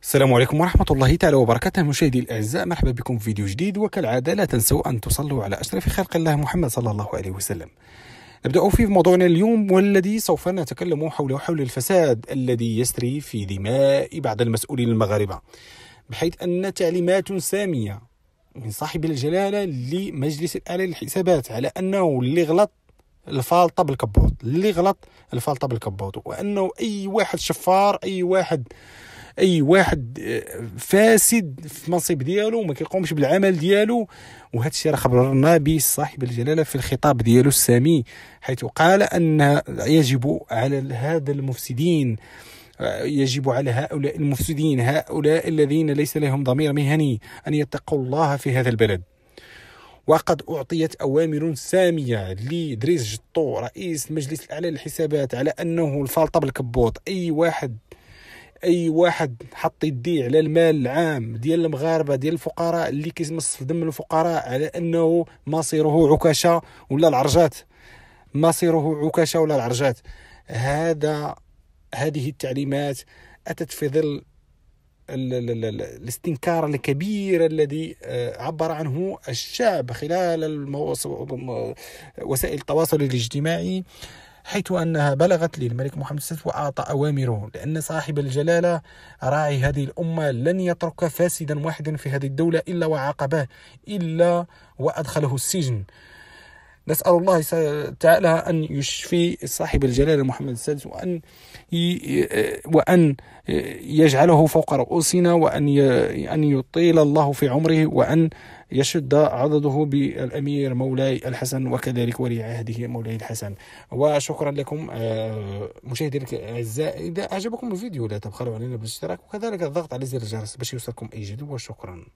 السلام عليكم ورحمة الله تعالى وبركاته. مشاهدي الأعزاء، مرحبا بكم في فيديو جديد، وكالعادة لا تنسوا أن تصلوا على أشرف خلق الله محمد صلى الله عليه وسلم. نبدأ في موضوعنا اليوم، والذي سوف نتكلم حول الفساد الذي يسري في دماء بعض المسؤولين المغاربة، بحيث أن تعليمات سامية من صاحب الجلالة لمجلس الأعلى للحسابات على أنه اللي غلط الفالطة بالكبوط، اللي غلط الفالطة بالكبوط، وأنه أي واحد شفار، اي واحد فاسد في المنصب ديالو وما كيقومش بالعمل ديالو. وهذا الشيء راه خبرنا به صاحب الجلاله في الخطاب ديالو السامي، حيث قال ان يجب على هؤلاء المفسدين، هؤلاء الذين ليس لهم ضمير مهني، ان يتقوا الله في هذا البلد. وقد أعطيت أوامر سامية لدريس جطو رئيس مجلس الأعلى للحسابات على أنه الفالطة بالكبوط، اي واحد حط يديه على المال العام ديال المغاربه، ديال الفقراء، اللي كيمص في دم الفقراء، على انه مصيره عكاشه ولا العرجات، هذه التعليمات اتت في ظل الاستنكار الكبير الذي عبر عنه الشعب خلال وسائل التواصل الاجتماعي، حيث أنها بلغت للملك محمد السادس وأعطى أوامره، لأن صاحب الجلالة راعي هذه الأمة لن يترك فاسدا واحدا في هذه الدولة إلا وعاقبه، إلا وأدخله السجن. نسأل الله تعالى أن يشفي صاحب الجلالة محمد السادس، وأن يجعله فوق رؤوسنا، وأن يطيل الله في عمره، وأن يشد عضده بالأمير مولاي الحسن، وكذلك ولي عهده مولاي الحسن. وشكرا لكم مشاهدينا الأعزاء. إذا أعجبكم الفيديو لا تبخلوا علينا بالاشتراك، وكذلك الضغط على زر الجرس باش يوصلكم أي جديد، وشكرا.